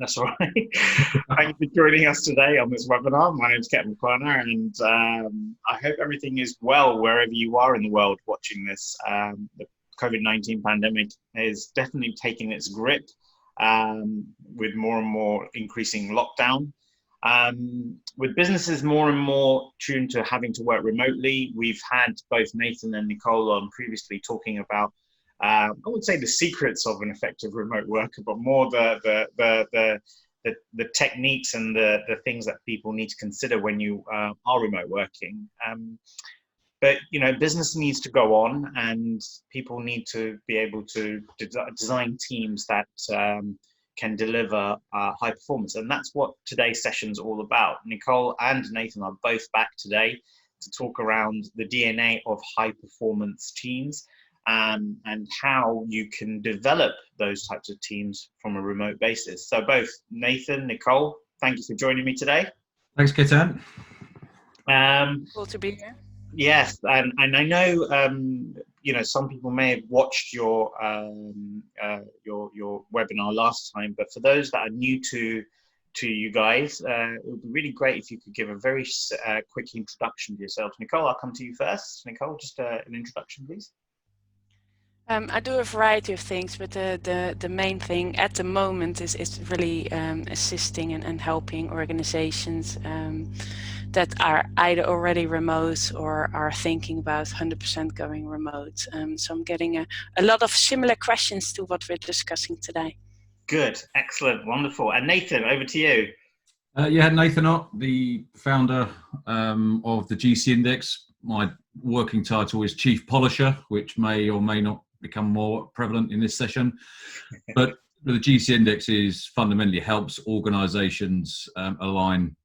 That's all right. Thank you for joining us today on this webinar. My name is Kevin Corner, and I hope everything is well wherever you are in the world watching this. The COVID-19 pandemic is definitely taking its grip with more and more increasing lockdown. With businesses more and more tuned to having to work remotely, we've had both Nathan and Nicole on previously talking about I would say the secrets of an effective remote worker, but more the techniques and the things that people need to consider when you are remote working. But business needs to go on, and people need to be able to design teams that can deliver high performance, and that's what today's session's all about. Nicole and Nathan are both back today to talk around the DNA of high performance teams. And how you can develop those types of teams from a remote basis. So both Nathan, Nicole, thank you for joining me today. Thanks, Ketan. Cool to be here. Yes, and I know some people may have watched your webinar last time, but for those that are new to you guys, it would be really great if you could give a very quick introduction to yourselves. Nicole, I'll come to you first. Nicole, just an introduction, please. I do a variety of things, but the main thing at the moment is really assisting and helping organizations that are either already remote or are thinking about 100% going remote. So I'm getting a lot of similar questions to what we're discussing today. Good, excellent, wonderful. And Nathan, over to you. Nathan Ott, the founder of the GC Index. My working title is Chief Polisher, which may or may not become more prevalent in this session. But the GC Index fundamentally helps organizations align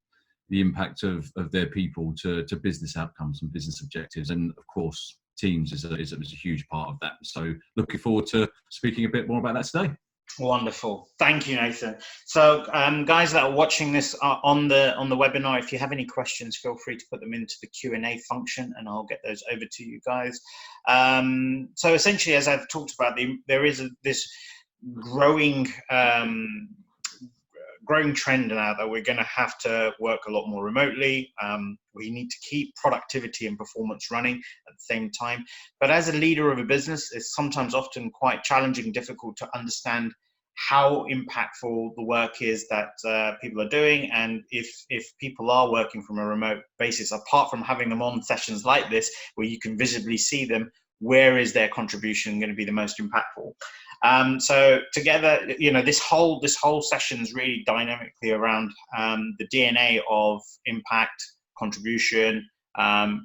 the impact of their people to business outcomes and business objectives. And of course, teams is a huge part of that. So looking forward to speaking a bit more about that today. Wonderful. Thank you, Nathan. So guys that are watching this on the webinar, if you have any questions, feel free to put them into the Q&A function and I'll get those over to you guys. So essentially, as I've talked about, there is this growing trend now that we're going to have to work a lot more remotely. We need to keep productivity and performance running at the same time. But as a leader of a business, it's sometimes often quite challenging and difficult to understand how impactful the work is that people are doing. And if people are working from a remote basis, apart from having them on sessions like this, where you can visibly see them, where is their contribution going to be the most impactful? So together, this whole session is really dynamically around the DNA of impact, contribution,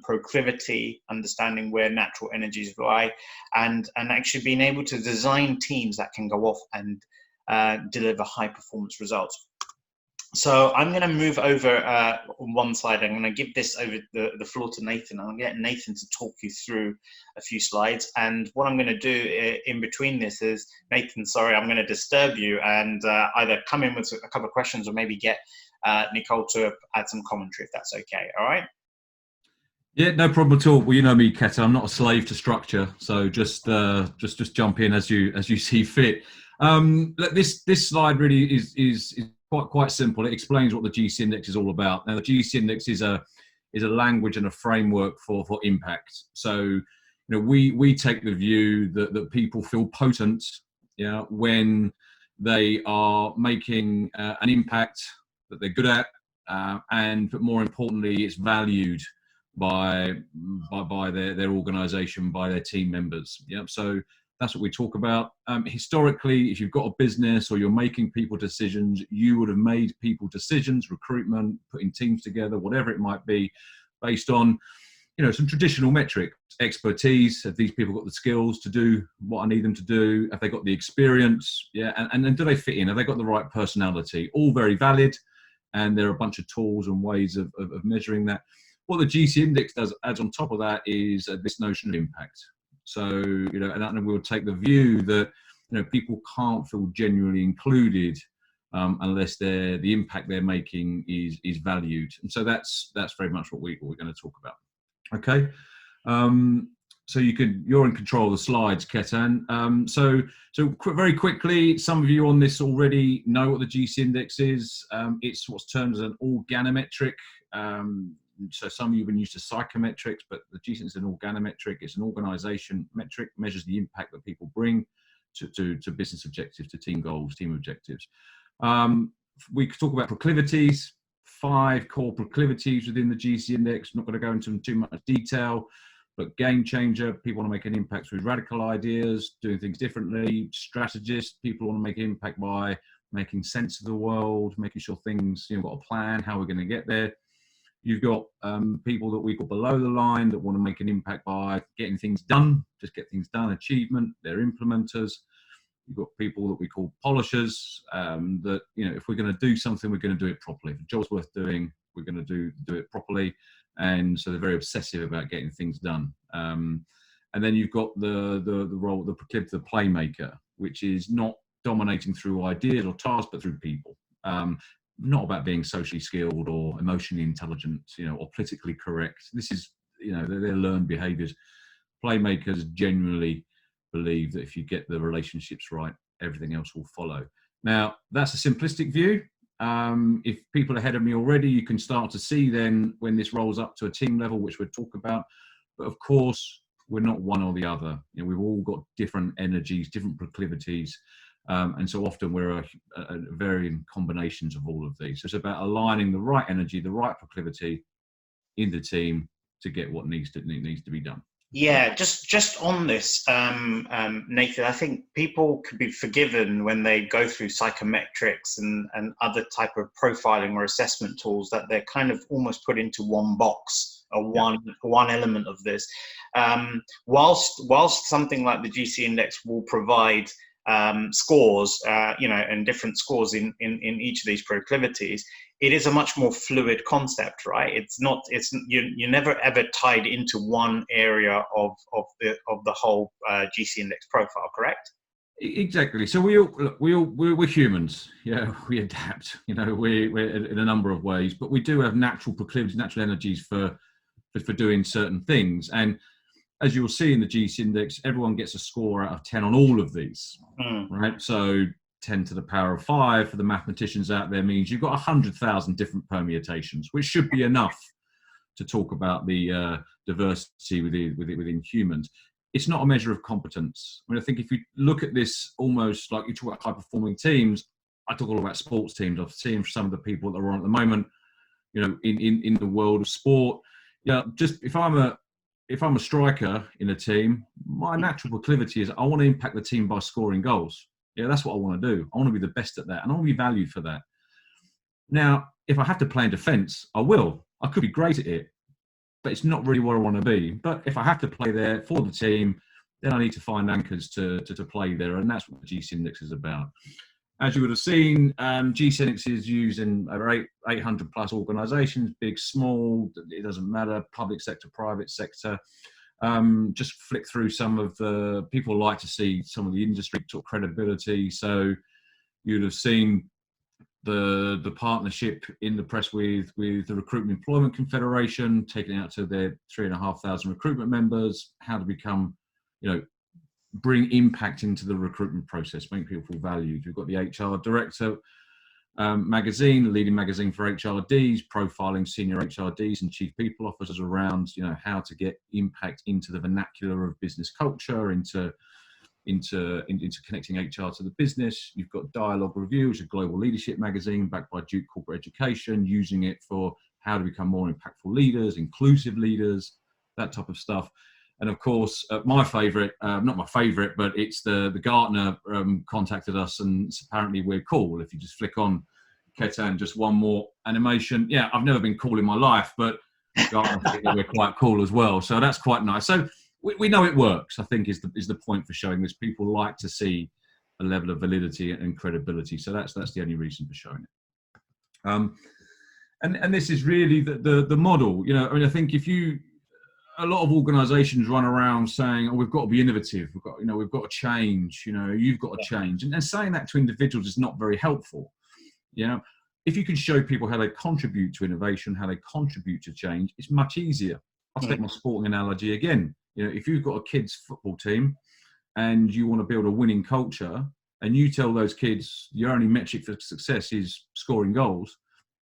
proclivity, understanding where natural energies lie, and actually being able to design teams that can go off and deliver high performance results. So I'm going to move over on one slide. I'm going to give this over the floor to Nathan. I'm going to get Nathan to talk you through a few slides. And what I'm going to do in between this is, Nathan, sorry, I'm going to disturb you and either come in with a couple of questions or maybe get Nicole to add some commentary, if that's okay. All right? Yeah, no problem at all. Well, you know me, Ketan, I'm not a slave to structure. So just jump in as you see fit. This slide really is quite simple. It explains what the GC Index is all about. Now, the GC Index is a language and a framework for impact. So, we take the view that people feel potent, when they are making an impact that they're good at, but more importantly, it's valued by their organisation, by their team members. So that's what we talk about. Historically, if you've got a business or you're making people decisions, you would have made people decisions, recruitment, putting teams together, whatever it might be, based on, some traditional metrics. Expertise, have these people got the skills to do what I need them to do? Have they got the experience? And do they fit in? Have they got the right personality? All very valid, and there are a bunch of tools and ways of measuring that. What the GC Index adds on top of that is this notion of impact. So, and we'll take the view that, people can't feel genuinely included unless the impact they're making is valued. And so that's very much what we're going to talk about. Okay. So you're in control of the slides, Ketan. Very quickly, some of you on this already know what the GC index is. It's what's termed as an organometric. So some of you have been used to psychometrics, but the GC index is an organometric. It's an organization metric, measures the impact that people bring to business objectives, to team goals, team objectives. We could talk about proclivities, 5 core proclivities within the GC index. I'm not going to go into too much detail. But game changer, people want to make an impact through radical ideas, doing things differently. Strategists, people want to make an impact by making sense of the world, making sure things, got a plan, how we're going to get there. You've got people that we call below the line that want to make an impact by getting things done, just get things done, achievement, they're implementers. You've got people that we call polishers, that, if we're going to do something, we're going to do it properly. If the job's worth doing, we're going to do it properly. And so they're very obsessive about getting things done. And then you've got the role, the proclivity, the playmaker, which is not dominating through ideas or tasks, but through people. Not about being socially skilled or emotionally intelligent, or politically correct. This is, they're learned behaviors. Playmakers genuinely believe that if you get the relationships right, everything else will follow. Now, that's a simplistic view. If people are ahead of me already, you can start to see then when this rolls up to a team level, which we'll talk about. But of course, we're not one or the other. We've all got different energies, different proclivities. And so often we're varying combinations of all of these. So it's about aligning the right energy, the right proclivity in the team to get what needs to be done. Yeah, just on this, Nathan, I think people could be forgiven when they go through psychometrics and other type of profiling or assessment tools that they're kind of almost put into one box or one element of this. Whilst something like the GC index will provide scores, and different scores in each of these proclivities, it is a much more fluid concept, right? You're never ever tied into one area of the whole GC index profile, correct? Exactly. So we're humans. We adapt. We're in a number of ways, but we do have natural proclivities, natural energies for doing certain things. And as you'll see in the GC index, everyone gets a score out of 10 on all of these, right? So 10 to the power of 5 for the mathematicians out there means you've got 100,000 different permutations, which should be enough to talk about the diversity within humans. It's not a measure of competence. I think if you look at this almost like you talk about high-performing teams, I talk all about sports teams. I've seen some of the people that are on at the moment, in the world of sport. Just if I'm a striker in a team, my natural proclivity is I want to impact the team by scoring goals. That's what I want to do. I want to be the best at that, and I want to be valued for that. Now, if I have to play in defence, I will. I could be great at it, but it's not really where I want to be. But if I have to play there for the team, then I need to find anchors to play there, and that's what the GC index is about. As you would have seen, GC index is used in over 800 plus organisations, big, small, it doesn't matter, public sector, private sector. Just flick through some of the people like to see some of the industry talk credibility. So you'd have seen the partnership in the press with the Recruitment Employment Confederation, taking out to their 3,500 recruitment members, how to become, bring impact into the recruitment process, make people feel valued. We've got the HR Director magazine, the leading magazine for HRDs, profiling senior HRDs and chief people officers around, how to get impact into the vernacular of business culture, into connecting HR to the business. You've got Dialogue Review, which is a global leadership magazine backed by Duke Corporate Education, using it for how to become more impactful leaders, inclusive leaders, that type of stuff. And of course, my favourite, not my favourite, but it's the Gartner contacted us, and apparently we're cool. If you just flick on Ketan, just one more animation. Yeah, I've never been cool in my life, but Gartner think that we're quite cool as well. So that's quite nice. So we know it works, I think is the point for showing this. People like to see a level of validity and credibility. So that's the only reason for showing it. And this is really the model. I think a lot of organisations run around saying, "Oh, we've got to be innovative. We've got to change. You've got to change." And saying that to individuals is not very helpful. If you can show people how they contribute to innovation, how they contribute to change, it's much easier. I'll take my sporting analogy again. You know, if you've got a kids football team and you want to build a winning culture, and you tell those kids your only metric for success is scoring goals,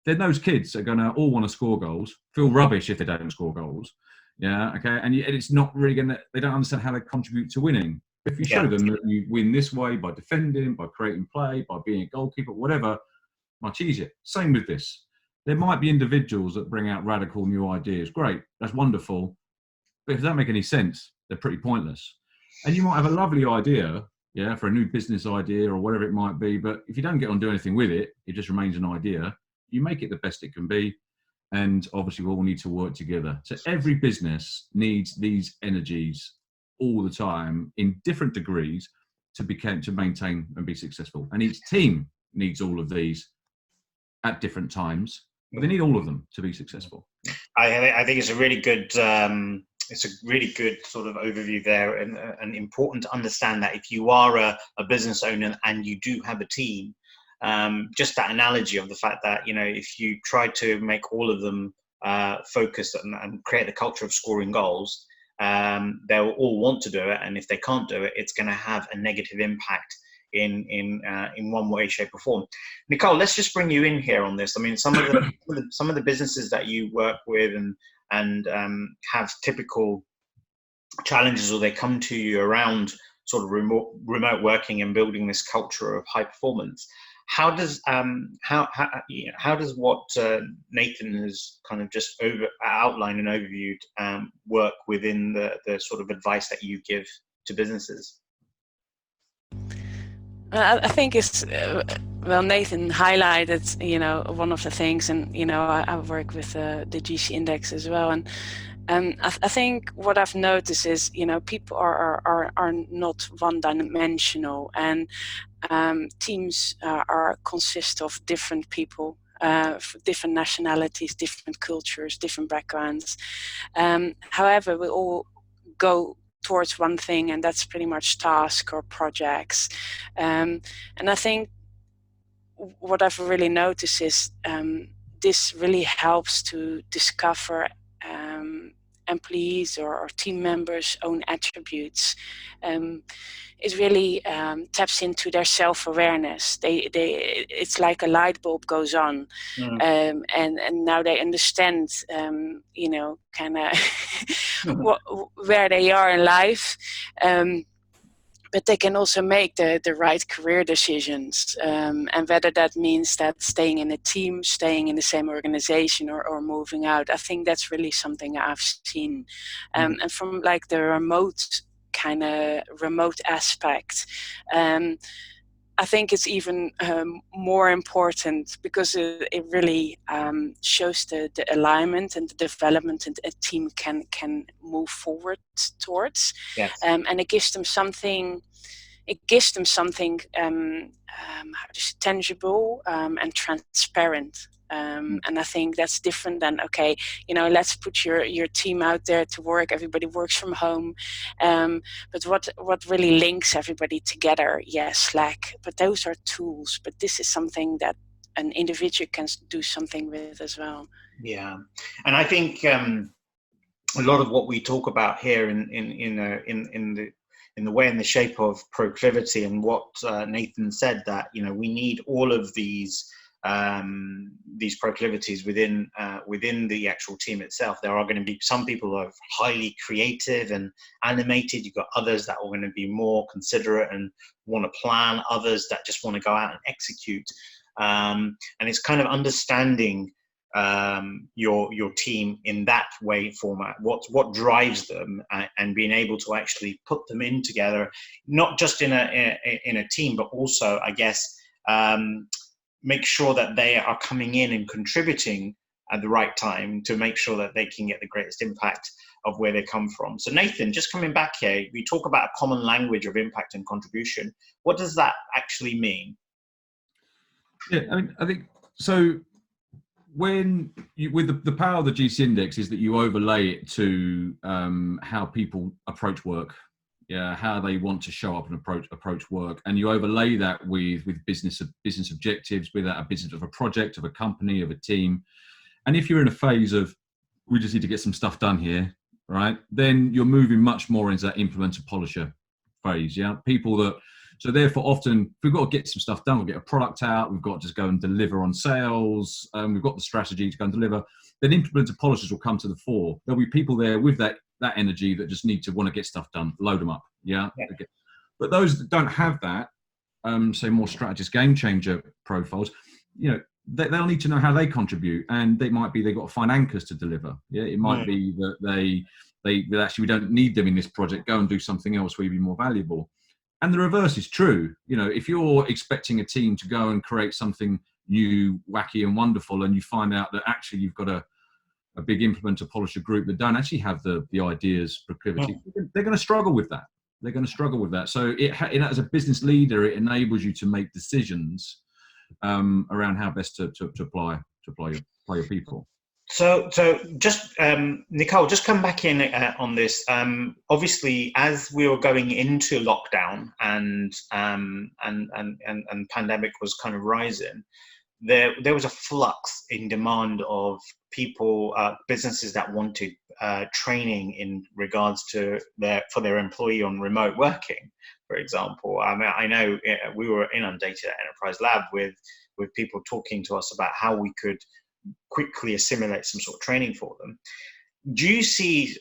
then those kids are going to all want to score goals, feel rubbish if they don't score goals. Yeah, okay. And it's not really going to, they don't understand how they contribute to winning. If you show them that you win this way by defending, by creating play, by being a goalkeeper, whatever, much easier. Same with this. There might be individuals that bring out radical new ideas. Great, that's wonderful. But if they don't make any sense, they're pretty pointless. And you might have a lovely idea, yeah, for a new business idea or whatever it might be, but if you don't get on do anything with it, it just remains an idea. You make it the best it can be, and obviously we all need to work together. So every business needs these energies all the time in different degrees to maintain and be successful. And each team needs all of these at different times, but they need all of them to be successful. I think it's a really good sort of overview there, and important to understand that if you are a business owner and you do have a team, just that analogy of the fact that, you know, if you try to make all of them focus and create the culture of scoring goals, they'll all want to do it, and if they can't do it, it's going to have a negative impact in one way, shape, or form. Nicole, let's just bring you in here on this. I mean, some of the businesses that you work with and have typical challenges, or they come to you around sort of remote working and building this culture of high performance. How does what Nathan has kind of just outlined and overviewed work within the sort of advice that you give to businesses? I think it's well, Nathan highlighted, you know, one of the things, and you know, I work with the GC Index as well, and I think what I've noticed is, you know, people are not one-dimensional, and teams consist of different people, different nationalities, different cultures, different backgrounds. However, we all go towards one thing, and that's pretty much tasks or projects. And I think what I've really noticed is this really helps to discover employees or team members' own attributes. It really taps into their self-awareness. It's like a light bulb goes on, and now they understand, you know, kind of where they are in life. But they can also make the right career decisions, and whether that means that staying in a team, staying in the same organization, or moving out. I think that's really something I've seen, and from like the remote aspect. I think it's even more important because it really shows the alignment and the development and a team can move forward towards. Yes. And it gives them something. It gives them something tangible and transparent. And I think that's different than, okay, you know, let's put your team out there to work. Everybody works from home. But what really links everybody together? Yes, Slack. But those are tools. But this is something that an individual can do something with as well. Yeah, and I think a lot of what we talk about here in the way and the shape of proclivity, and what Nathan said, that, you know, we need all of these proclivities within the actual team itself. There are going to be some people who are highly creative and animated. You've got others that are going to be more considerate and want to plan, others that just want to go out and execute. And it's kind of understanding your team in that way format, what drives them, and being able to actually put them in together, not just in a team, but also, I guess, make sure that they are coming in and contributing at the right time to make sure that they can get the greatest impact of where they come from. So Nathan, just coming back here, we talk about a common language of impact and contribution. What does that actually mean? Yeah, I mean, I think so. When you, with the power of the GC Index is that you overlay it to how people approach work, yeah, how they want to show up and approach work, and you overlay that with business objectives, with a business of a project, of a company, of a team. And if you're in a phase of, we just need to get some stuff done here, right, then you're moving much more into that implementer polisher phase. Yeah, people that. So therefore, often, if we've got to get some stuff done, we'll get a product out, we've got to just go and deliver on sales, we've got the strategy to go and deliver, then implementer polishers will come to the fore. There'll be people there with that energy that just need to want to get stuff done, load them up, yeah? Okay. But those that don't have that, say more strategist, game changer profiles, you know, they'll need to know how they contribute, and they might be they've got to find anchors to deliver. Yeah, it might be that they actually we don't need them in this project. Go and do something else where you'd be more valuable. And the reverse is true. You know, if you're expecting a team to go and create something new, wacky, and wonderful, and you find out that actually you've got a big implementer polisher group that don't actually have the ideas proclivity, they're going to struggle with that. They're going to struggle with that. So it as a business leader, it enables you to make decisions around how best to apply your people. So just Nicole, just come back in on this. Obviously, as we were going into lockdown and pandemic was kind of rising, there was a flux in demand of people, businesses that wanted training in regards to for their employee on remote working, for example. I mean, I know we were inundated at Enterprise Lab with people talking to us about how we could quickly assimilate some sort of training for them. Do you see,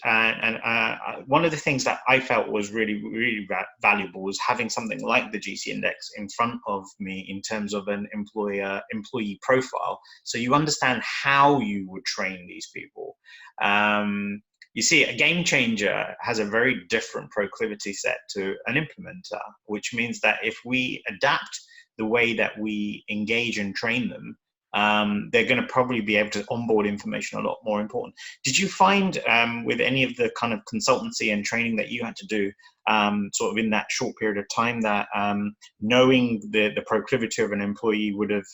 one of the things that I felt was really, really valuable was having something like the GC Index in front of me in terms of an employee profile, so you understand how you would train these people. You see, a game changer has a very different proclivity set to an implementer, which means that if we adapt the way that we engage and train them, they're going to probably be able to onboard information a lot more important. Did you find with any of the kind of consultancy and training that you had to do sort of in that short period of time that knowing the proclivity of an employee would have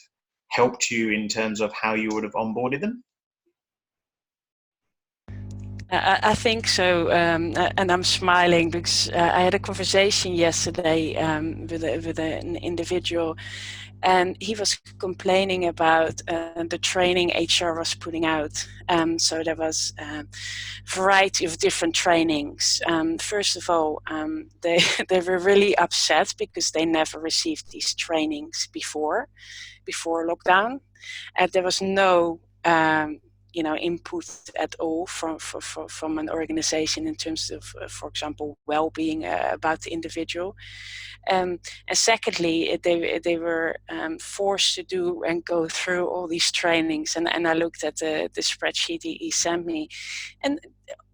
helped you in terms of how you would have onboarded them? I think so, and I'm smiling because I had a conversation yesterday with an individual, and he was complaining about the training HR was putting out. So there was a variety of different trainings. First of all, they were really upset because they never received these trainings before lockdown, and there was no input at all from an organization in terms of, for example, well-being about the individual. And secondly, they were forced to do and go through all these trainings. And I looked at the spreadsheet he sent me, and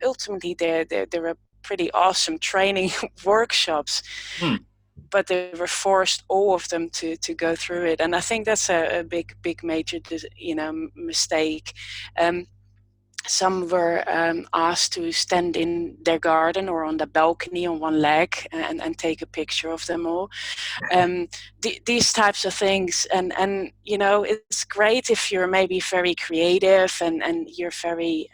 ultimately there were pretty awesome training workshops. But they were forced, all of them, to go through it, and I think that's a big major, mistake. Some were asked to stand in their garden or on the balcony on one leg and take a picture of them all. These types of things, and it's great if you're maybe very creative and you're very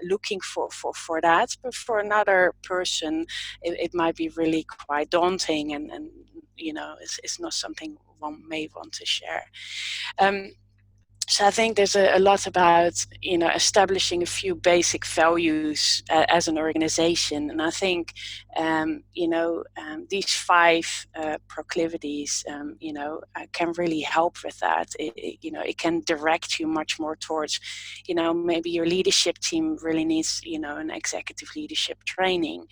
looking for that, but for another person it might be really quite daunting, and it's not something one may want to share. So I think there's a lot about establishing a few basic values as an organization, and I think these 5 proclivities can really help with that. It can direct you much more towards maybe your leadership team really needs an executive leadership training,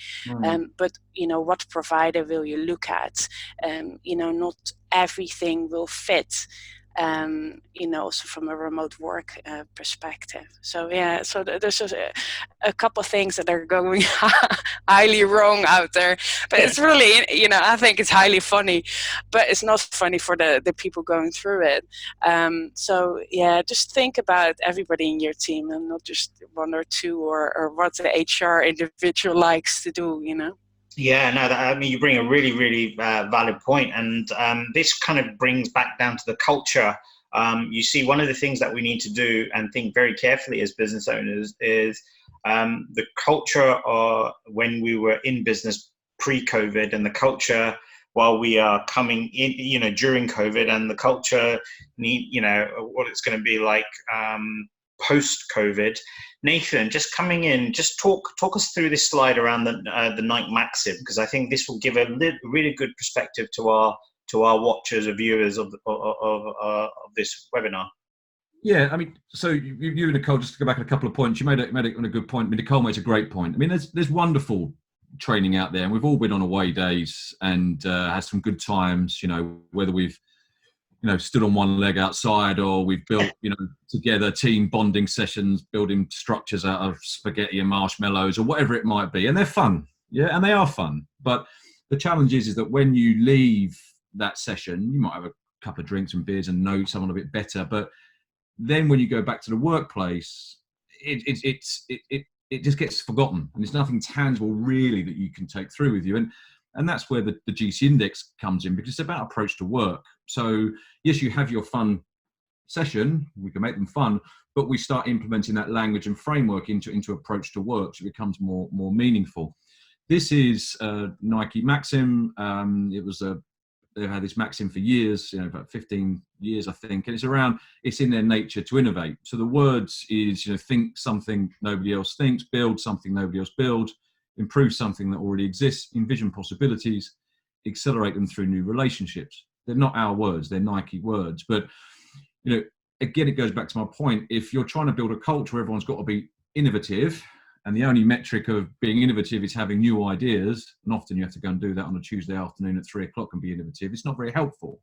but what provider will you look at? Not everything will fit. Also from a remote work perspective. So so there's just a couple of things that are going highly wrong out there, but it's really, I think it's highly funny, but it's not funny for the people going through it. So just think about everybody in your team and not just 1 or 2 or what the HR individual likes to do, Yeah, no, I mean, you bring a really, really valid point. And this kind of brings back down to the culture. You see, one of the things that we need to do and think very carefully as business owners is the culture when we were in business pre-COVID, and the culture while we are coming in, during COVID, and the culture what it's going to be like post-COVID. Nathan, just coming in, just talk us through this slide around the Nike Maxim, because I think this will give a really good perspective to our watchers or viewers of this webinar. Yeah, I mean, so you and Nicole, just to go back a couple of points, you made it on a good point. I mean, Nicole makes a great point. I mean, there's wonderful training out there, and we've all been on away days and had some good times, you know, whether we've, you know, stood on one leg outside or we've built, you know, together team bonding sessions, building structures out of spaghetti and marshmallows or whatever it might be. And they're fun. Yeah, and they are fun. But the challenge is that when you leave that session, you might have a couple of drinks and beers and know someone a bit better. But then when you go back to the workplace, it just gets forgotten, and there's nothing tangible really that you can take through with you. And that's where the GC Index comes in, because it's about approach to work. So yes, you have your fun session, we can make them fun, but we start implementing that language and framework into approach to work, so it becomes more meaningful. This is Nike Maxim. They've had this maxim for years, you know, about 15 years, I think. And it's in their nature to innovate. So the words is, you know, think something nobody else thinks, build something nobody else builds, improve something that already exists, envision possibilities, accelerate them through new relationships. They're not our words, they're Nike words. But, you know, again, it goes back to my point. If you're trying to build a culture where everyone's got to be innovative, and the only metric of being innovative is having new ideas, and often you have to go and do that on a Tuesday afternoon at 3 o'clock and be innovative, it's not very helpful.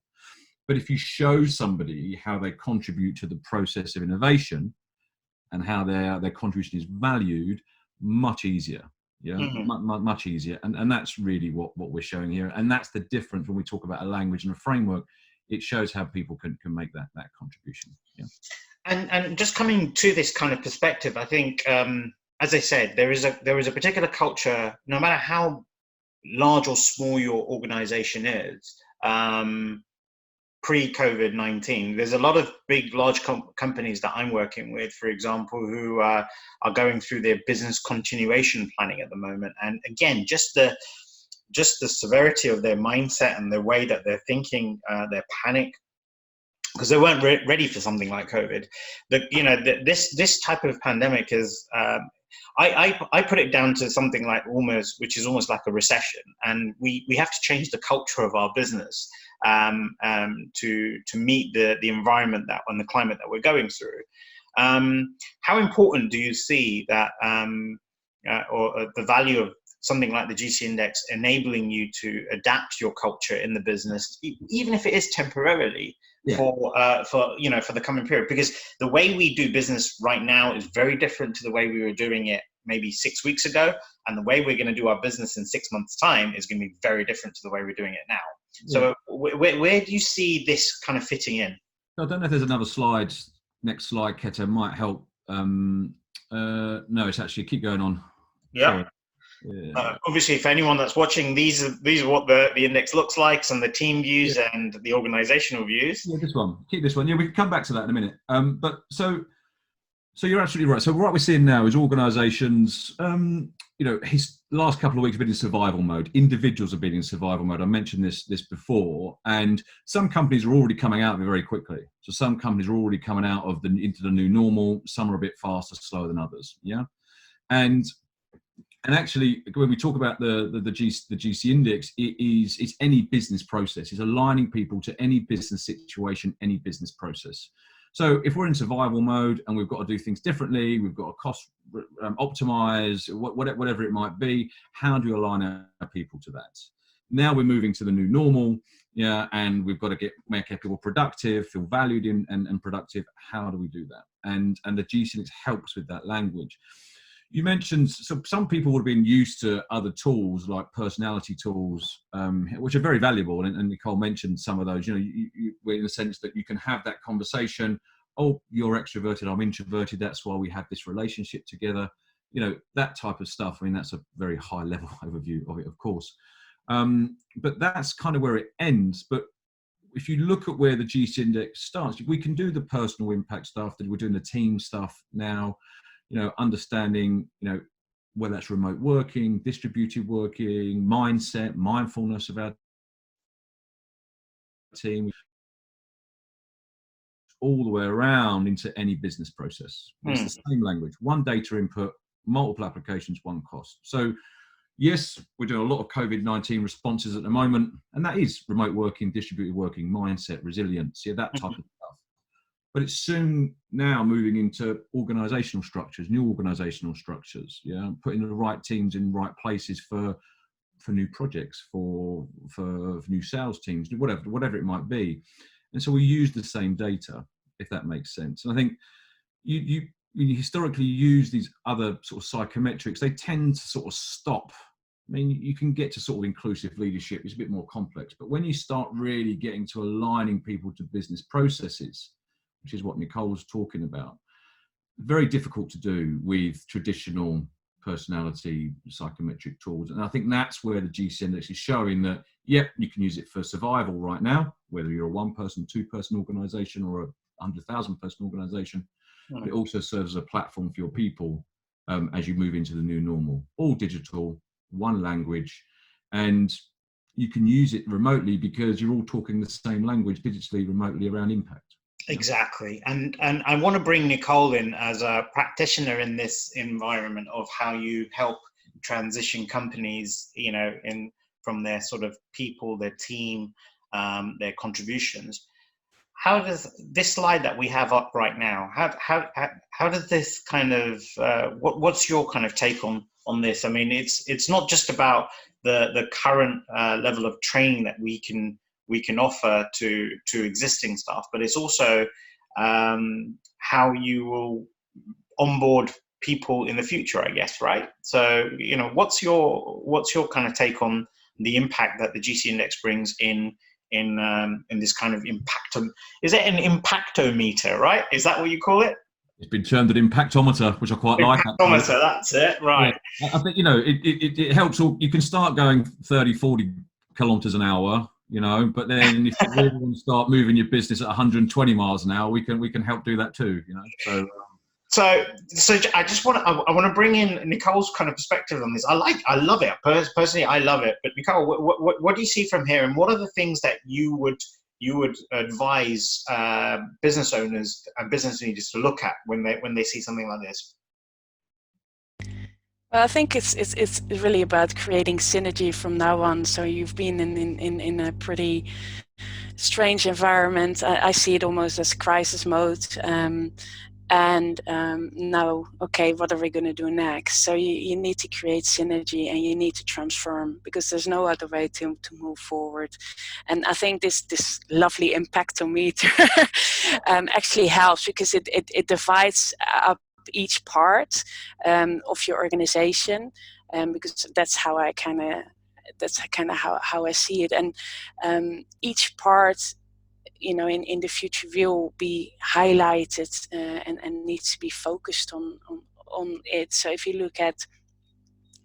But if you show somebody how they contribute to the process of innovation and how their contribution is valued, much easier. Yeah, much easier. And that's really what we're showing here. And that's the difference when we talk about a language and a framework. It shows how people can make that contribution. Yeah. And just coming to this kind of perspective, I think, as I said, there is a particular culture, no matter how large or small your organization is, pre-COVID-19. There's a lot of big, large companies that I'm working with, for example, who are going through their business continuation planning at the moment. And again, just the severity of their mindset and the way that they're thinking, their panic, because they weren't ready for something like COVID. This type of pandemic is, I put it down to something like which is almost like a recession, and we have to change the culture of our business to meet the environment and the climate that we're going through. How important do you see that, or the value of something like the GC Index enabling you to adapt your culture in the business, even if it is temporarily? Yeah. For the coming period, because the way we do business right now is very different to the way we were doing it maybe 6 weeks ago, and the way we're going to do our business in 6 months' time is going to be very different to the way we're doing it now. Yeah. So where do you see this kind of fitting in? I don't know if there's another slide. Next slide, Keto, might help. No, it's actually, keep going on. Yeah. Sorry. Yeah. Obviously, for anyone that's watching, these are what the index looks like, some of the team views and the organizational views. Yeah, this one. Keep this one. Yeah, we can come back to that in a minute. But so you're absolutely right. So what we're seeing now is organizations, his last couple of weeks have been in survival mode. Individuals have been in survival mode. I mentioned this before, and some companies are already coming out of it very quickly. So some companies are already coming out of into the new normal. Some are a bit faster, slower than others. Yeah, and actually, when we talk about the GC Index, it's any business process. It's aligning people to any business situation, any business process. So if we're in survival mode and we've got to do things differently, we've got to cost optimize, whatever it might be, how do you align our people to that? Now we're moving to the new normal, yeah, and we've got to make our people productive, feel valued and productive. How do we do that? And the GC Index helps with that language. You mentioned some people would have been used to other tools like personality tools, which are very valuable. And Nicole mentioned some of those. You in the sense that you can have that conversation. Oh, you're extroverted, I'm introverted. That's why we have this relationship together. That type of stuff. I mean, that's a very high level overview of it, of course. But that's kind of where it ends. But if you look at where the GC Index starts, we can do the personal impact stuff. That we're doing the team stuff now. Understanding, whether that's remote working, distributed working, mindset, mindfulness of our team, all the way around into any business process. It's the same language, one data input, multiple applications, one cost. So yes, we're doing a lot of COVID-19 responses at the moment, and that is remote working, distributed working, mindset, resilience, that type of stuff. But it's soon now moving into organizational structures, new organizational structures, putting the right teams in the right places for new projects, for new sales teams, whatever it might be. And so we use the same data, if that makes sense. And I think you historically use these other sort of psychometrics, they tend to sort of stop. I mean, you can get to sort of inclusive leadership, it's a bit more complex, but when you start really getting to aligning people to business processes, which is what Nicole's talking about, very difficult to do with traditional personality psychometric tools. And I think that's where the GC Index is showing that, yep, you can use it for survival right now, whether you're a 1-person, 2-person organization or a 100,000 person organization. But it also serves as a platform for your people as you move into the new normal, all digital, one language, and you can use it remotely because you're all talking the same language digitally, remotely around impact. Exactly. And I want to bring Nicole in as a practitioner in this environment of how you help transition companies, from their sort of people, their team, their contributions. How does this slide that we have up right now, how does this kind of, what's your kind of take on this? I mean, it's not just about the current level of training that we can offer to existing staff, but it's also how you will onboard people in the future, I guess, right? So, what's your kind of take on the impact that the GC Index brings in this kind of impact? Is it an impactometer, right? Is that what you call it? It's been termed an impactometer, which I quite like. Impactometer, that's it, right. Yeah. I think, it helps. You can start going 30, 40 kilometers an hour, but then if you really want to start moving your business at 120 miles an hour, we can help do that too, So I just want to bring in Nicole's kind of perspective on this. I love it personally. I love it. But Nicole, what do you see from here, and what are the things that you would advise business owners and business leaders to look at when they see something like this? Well, I think it's really about creating synergy from now on. So you've been in a pretty strange environment. I see it almost as crisis mode. And now, okay, what are we going to do next? So you need to create synergy and you need to transform, because there's no other way to move forward. And I think this lovely impactometer actually helps, because it divides up each part of your organization, because that's how I kind of how I see it. And each part, in the future will be highlighted and needs to be focused on it. So if you look at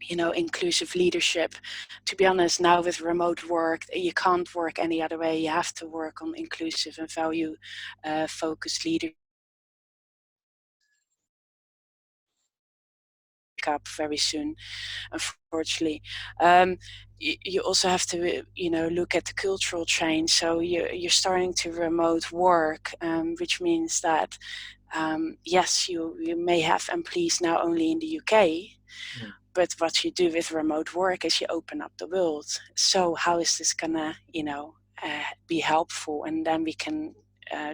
inclusive leadership, to be honest, now with remote work, you can't work any other way. You have to work on inclusive and value focused leadership up very soon, unfortunately. You also have to look at the cultural change. So you're starting to remote work, which means that yes, you may have employees now only in the UK, but what you do with remote work is you open up the world. So how is this gonna be helpful? And then we can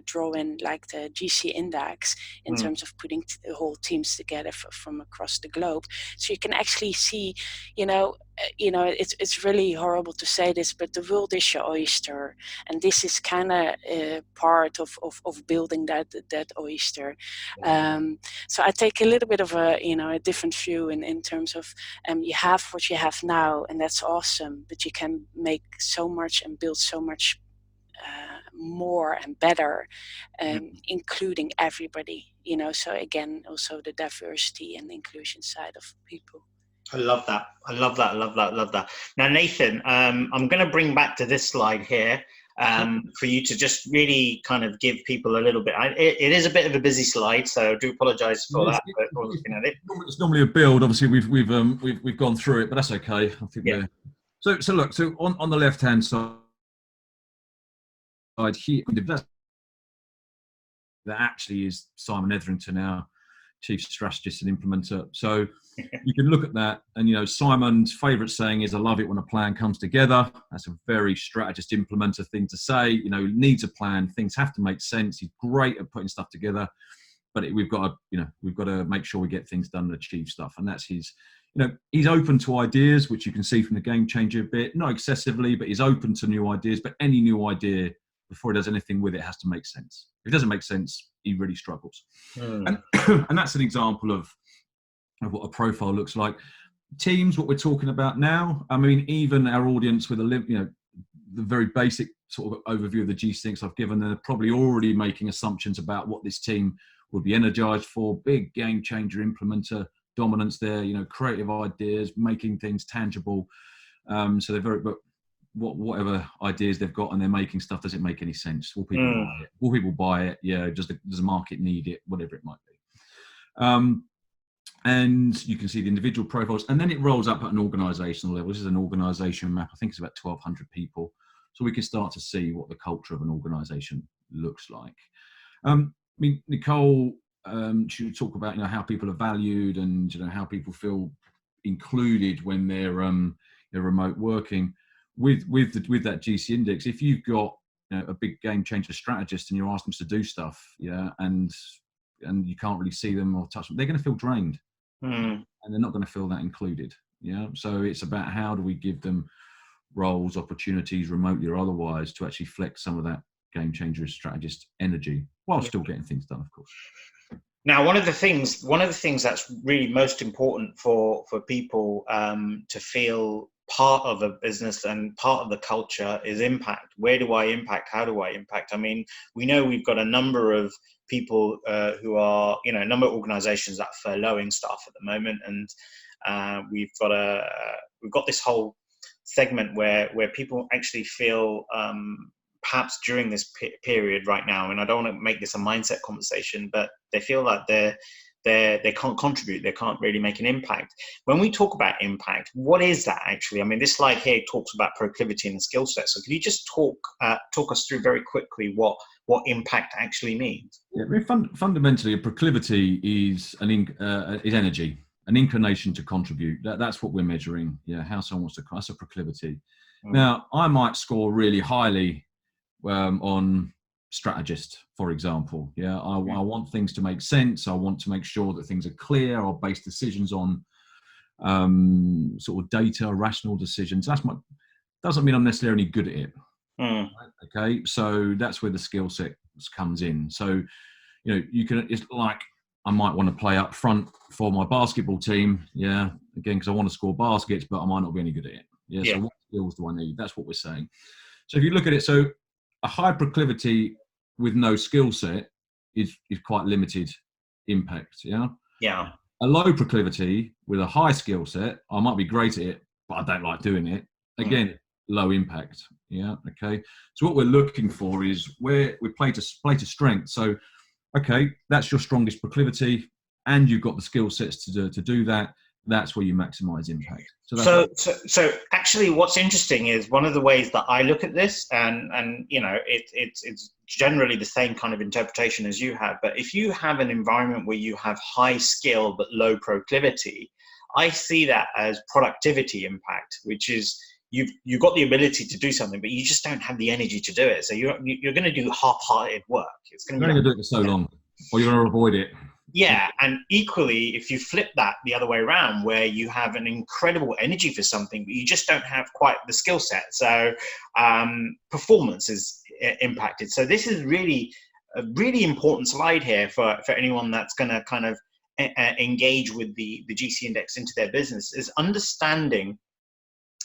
draw in like the GC Index in terms of putting the whole teams together from across the globe. So you can actually see, it's really horrible to say this, but the world is your oyster, and this is kind of part of building that oyster. So I take a little bit of a different view in terms of you have what you have now, and that's awesome, but you can make so much and build so much more and better, including everybody, so again, also the diversity and inclusion side of people. I love that. Now, Nathan, I'm going to bring back to this slide here for you to just really kind of give people a little bit. It is a bit of a busy slide, so I do apologise for that. But looking at it, it's normally a build. Obviously, we've gone through it, but that's okay. I think so. Look, so on the left hand side here, that actually is Simon Etherington, our chief strategist and implementer. So you can look at that, and Simon's favourite saying is, "I love it when a plan comes together." That's a very strategist implementer thing to say. Needs a plan. Things have to make sense. He's great at putting stuff together, but we've got to make sure we get things done and achieve stuff. And that's his. He's open to ideas, which you can see from the Game Changer bit. Not excessively, but he's open to new ideas. But any new idea, before he does anything with it, has to make sense. If it doesn't make sense, he really struggles. And that's an example of what a profile looks like. Teams, what we're talking about now. I mean, even our audience with the very basic sort of overview of the G6 I've given, they're probably already making assumptions about what this team would be energized for. Big game changer implementer dominance there, creative ideas, making things tangible. So they're very, but whatever ideas they've got and they're making stuff, does it make any sense? Will people buy it? Will people buy it? Yeah, does the market need it? Whatever it might be. And you can see the individual profiles, and then it rolls up at an organizational level. This is an organization map. I think it's about 1,200 people. So we can start to see what the culture of an organization looks like. I mean, Nicole, should talk about, how people are valued and, how people feel included when they're remote working. With that GC index, if you've got a big game changer strategist and you're asking them to do stuff, and you can't really see them or touch them, they're going to feel drained, and they're not going to feel that included. So it's about how do we give them roles, opportunities, remotely or otherwise, to actually flex some of that game changer strategist energy while still getting things done, of course. Now, one of the things that's really most important for people to feel part of a business and part of the culture is impact. Where do I impact? How do I impact? I mean, we know we've got a number of people who are, a number of organizations that are furloughing staff at the moment. And we've got this whole segment where people actually feel perhaps during this period right now, and I don't want to make this a mindset conversation, but they feel like they can't contribute, they can't really make an impact. When we talk about impact, what is that actually? I mean, this slide here talks about proclivity and skill set. So can you just talk us through very quickly what impact actually means? Yeah, I mean, fundamentally, a proclivity is is energy, an inclination to contribute. That's what we're measuring. How someone wants to. That's a proclivity. Now, I might score really highly on strategist, for example. I want things to make sense. I want to make sure that things are clear. I'll base decisions on sort of data, rational decisions. Doesn't mean I'm necessarily good at it. Okay, so that's where the skill set comes in. So it's like I might want to play up front for my basketball team, again, because I want to score baskets, but I might not be any good at it. So what skills do I need? That's what we're saying. So if you look at it, so a high proclivity with no skill set is quite limited impact. A low proclivity with a high skill set, I might be great at it, but I don't like doing it. Again, low impact. Okay. So what we're looking for is where we play to strength. So, okay, that's your strongest proclivity, and you've got the skill sets to do that. That's where you maximize impact. So actually, what's interesting is one of the ways that I look at this, and it's generally the same kind of interpretation as you have. But if you have an environment where you have high skill but low proclivity, I see that as productivity impact, which is you've got the ability to do something, but you just don't have the energy to do it. So you're going to do half-hearted work. It's going to do it for so long, or you're going to avoid it. Yeah, and equally, if you flip that the other way around, where you have an incredible energy for something, but you just don't have quite the skill set, so performance is impacted. So this is really a really important slide here for anyone that's going to kind of engage with the GC index into their business, is understanding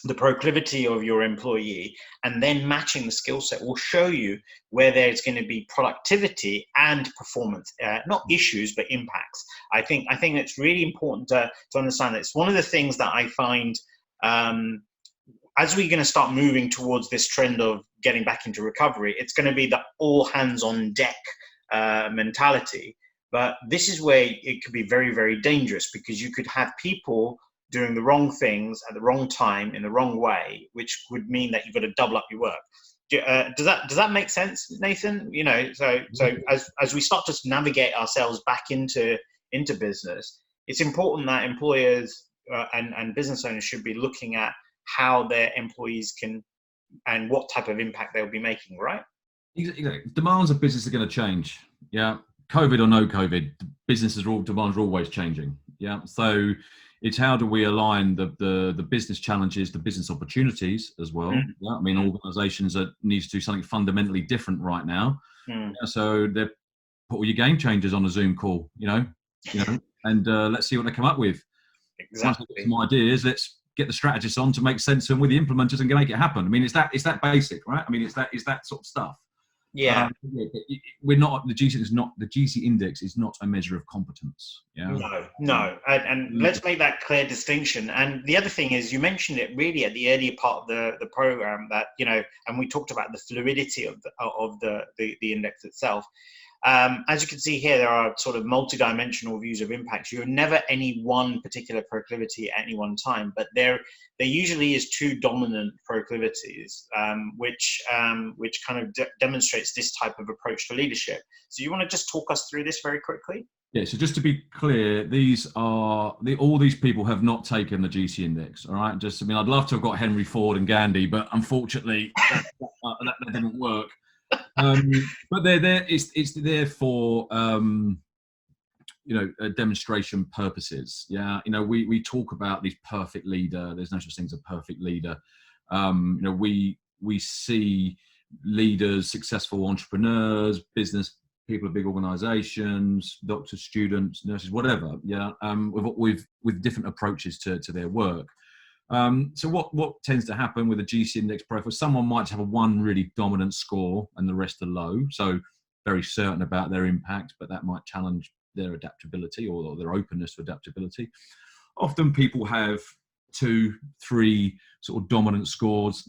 the proclivity of your employee and then matching the skill set will show you where there's going to be productivity and performance, not issues, but impacts. I think it's really important to understand that. It's one of the things that I find as we're going to start moving towards this trend of getting back into recovery, it's going to be the all hands on deck mentality. But this is where it could be very, very dangerous, because you could have people doing the wrong things at the wrong time in the wrong way, which would mean that you've got to double up your work. Does that make sense, Nathan? You know, so as we start to navigate ourselves back into business, it's important that employers and business owners should be looking at how their employees can and what type of impact they'll be making, right? Exactly. Demands of business are going to change. Yeah, COVID or no COVID, demands are always changing. Yeah, so it's how do we align the business challenges, the business opportunities as well. Yeah, I mean, organisations that need to do something fundamentally different right now. Yeah, so they put all your game changers on a Zoom call, you know, and let's see what they come up with. Exactly. Once we get some ideas, let's get the strategists on to make sense of them with the implementers and make it happen. I mean, it's that basic, right? I mean, it's that sort of stuff. Yeah. We're not the GC index is not a measure of competence. Yeah. No. And let's make that clear distinction. And the other thing is, you mentioned it really at the earlier part of the program that, you know, and we talked about the fluidity of the index itself. As you can see here, there are sort of multi-dimensional views of impact. You're never any one particular proclivity at any one time, but there usually is two dominant proclivities, which kind of demonstrates this type of approach to leadership. So you want to just talk us through this very quickly? Yeah, so just to be clear, all these people have not taken the GC index, all right? I mean, I'd love to have got Henry Ford and Gandhi, but unfortunately that didn't work. But they're there. It's there for demonstration purposes. Yeah, you know, we talk about this perfect leader. There's no such thing as a perfect leader. You know, we see leaders, successful entrepreneurs, business people of big organisations, doctors, students, nurses, whatever. Yeah, with different approaches to their work. So what tends to happen with a GC index profile? Someone might have one really dominant score and the rest are low. So very certain about their impact, but that might challenge their adaptability or their openness to adaptability. Often people have 2, 3 sort of dominant scores,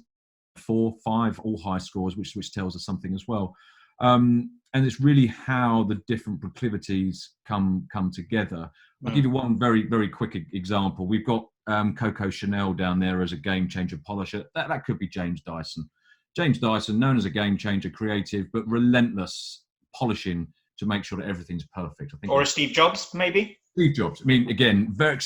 4, 5, all high scores, which tells us something as well. And it's really how the different proclivities come together. I'll give you one very, very quick example. We've got Coco Chanel down there as a game changer polisher. That could be James Dyson. James Dyson, known as a game changer, creative, but relentless polishing to make sure that everything's perfect. I think. Or a Steve Jobs, maybe? Steve Jobs. I mean, again, very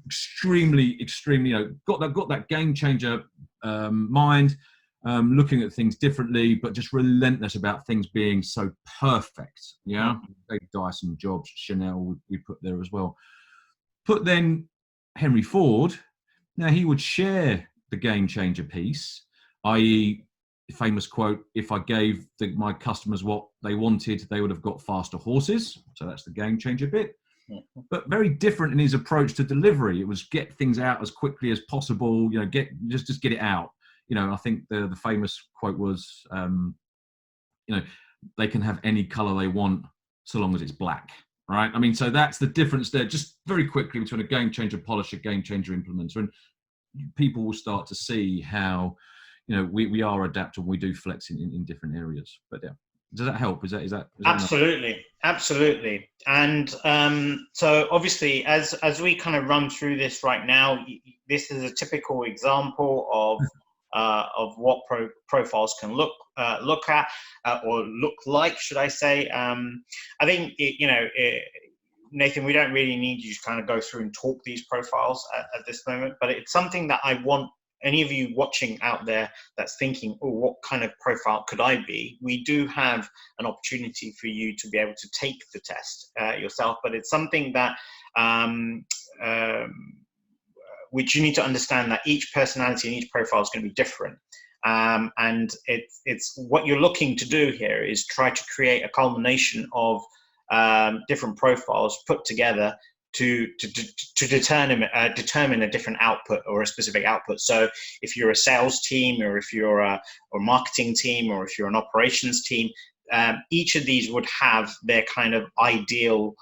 extremely, you know, got that game changer mind, looking at things differently, but just relentless about things being so perfect. Yeah, Dyson, Jobs, Chanel, we put there as well. Put then Henry Ford. Now he would share the game changer piece, i.e., the famous quote: "If I gave my customers what they wanted, they would have got faster horses." So that's the game changer bit. But very different in his approach to delivery. It was get things out as quickly as possible. You know, just get it out. You know, I think the famous quote was, you know, they can have any color they want so long as it's black, right? I mean, so that's the difference there, just very quickly, between a game changer polisher, game changer implementer. And people will start to see how, you know, we are adaptable, we do flex in different areas. But yeah, does that help? Is that absolutely, absolutely. And so obviously, as we kind of run through this right now, this is a typical example of what profiles can look at or look like, should I say. I think, Nathan, we don't really need you to kind of go through and talk these profiles at this moment, but it's something that I want any of you watching out there that's thinking, oh, what kind of profile could I be? We do have an opportunity for you to be able to take the test yourself, but it's something that which you need to understand that each personality and each profile is going to be different. And it's what you're looking to do here is try to create a culmination of different profiles put together to determine a different output or a specific output. So if you're a sales team, or if you're a marketing team, or if you're an operations team, each of these would have their kind of ideal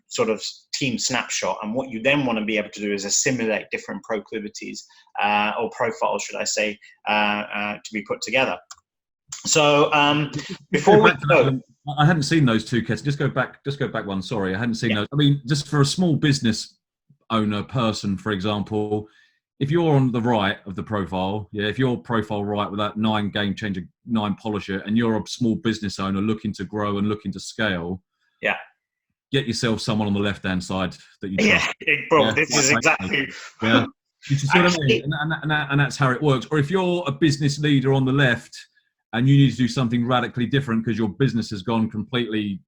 sort of team snapshot. And what you then want to be able to do is assimilate different proclivities or profiles, should I say, to be put together. So before we go, I hadn't seen those two, Ket. Just go back one. Sorry, I hadn't seen those. I mean, just for a small business owner person, for example, if you're on the right of the profile, if your profile right with that 9 game changer, 9 polisher, and you're a small business owner looking to grow and looking to scale, get yourself someone on the left-hand side that you trust. Bro, this is exactly. Yeah, you see what I mean? And that's how it works. Or if you're a business leader on the left and you need to do something radically different because your business has gone completely,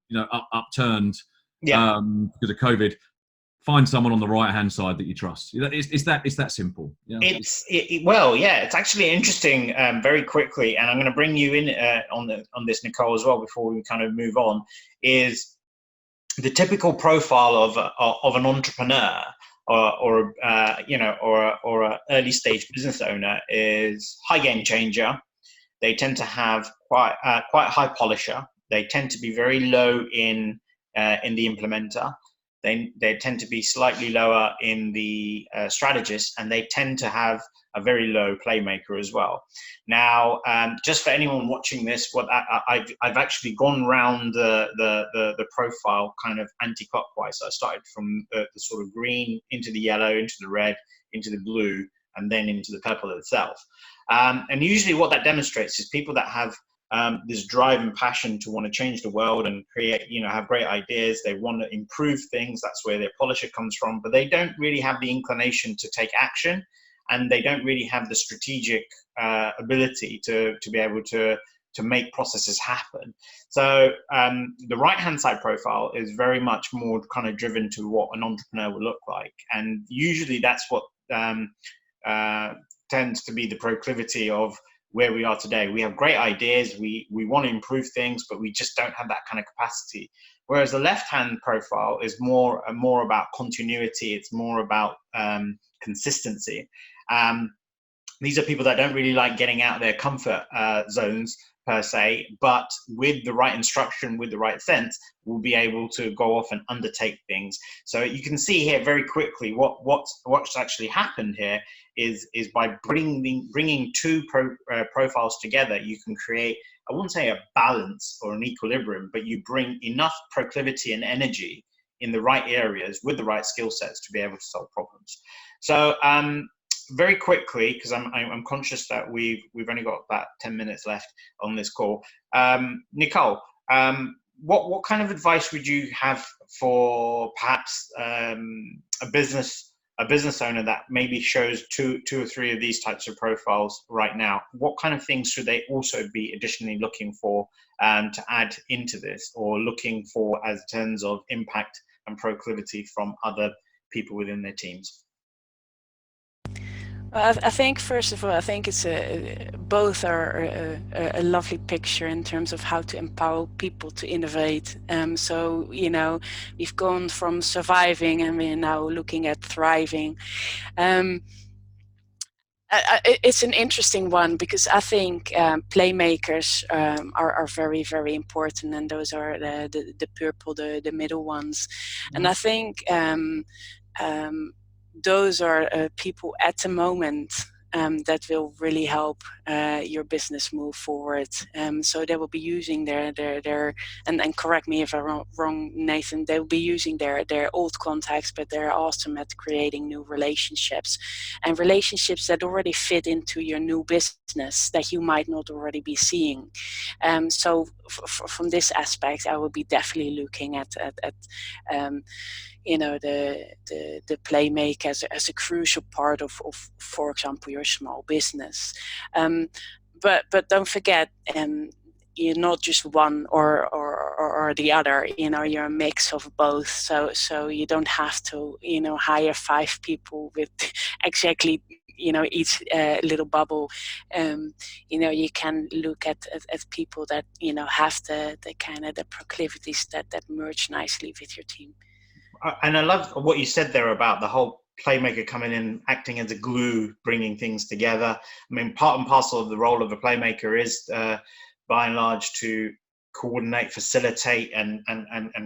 upturned because of COVID, find someone on the right-hand side that you trust. It's that simple. Yeah. It's actually interesting. Very quickly, and I'm going to bring you in on this, Nicole, as well, before we kind of move on. Is the typical profile of an entrepreneur or a early stage business owner is high game changer. They tend to have quite high polisher. They tend to be very low in the implementer. They tend to be slightly lower in the strategist, and they tend to have a very low playmaker as well. Now, just for anyone watching this, what I've actually gone around the profile kind of anti-clockwise. So I started from the sort of green into the yellow, into the red, into the blue, and then into the purple itself. And usually what that demonstrates is people that have this drive and passion to want to change the world and create, have great ideas. They want to improve things. That's where their polisher comes from, but they don't really have the inclination to take action, and they don't really have the strategic ability to be able to make processes happen. So the right-hand side profile is very much more kind of driven to what an entrepreneur will look like. And usually that's what tends to be the proclivity of where we are today. We have great ideas, we want to improve things, but we just don't have that kind of capacity. Whereas the left-hand profile is more about continuity. It's more about consistency. These are people that don't really like getting out of their comfort zones per se, but with the right instruction, with the right sense, will be able to go off and undertake things. So you can see here very quickly what's actually happened here is by bringing two profiles together, you can create, I wouldn't say a balance or an equilibrium, but you bring enough proclivity and energy in the right areas with the right skill sets to be able to solve problems. So very quickly, because I'm conscious that we've only got about 10 minutes left on this call. Nicole, what kind of advice would you have for perhaps a business owner that maybe shows two or three of these types of profiles right now? What kind of things should they also be additionally looking for to add into this, or looking for as terms of impact and proclivity from other people within their teams? I think, first of all, I think it's both are a lovely picture in terms of how to empower people to innovate. So, we've gone from surviving and we're now looking at thriving. It's an interesting one because I think playmakers are very, very important, and those are the purple, the middle ones. Mm-hmm. And I think those are people at the moment that will really help your business move forward. So they will be using their and correct me if I'm wrong, Nathan, they will be using their old contacts, but they're awesome at creating new relationships, and relationships that already fit into your new business that you might not already be seeing. So from this aspect, I will be definitely looking at the playmaker as a crucial part of, for example, your small business. But don't forget, you're not just one or the other. You're a mix of both. So you don't have to hire 5 people with exactly each little bubble. You can look at people that have the kind of the proclivities that merge nicely with your team. And I love what you said there about the whole playmaker coming in, acting as a glue, bringing things together. I mean, part and parcel of the role of a playmaker is, by and large, to coordinate, facilitate, and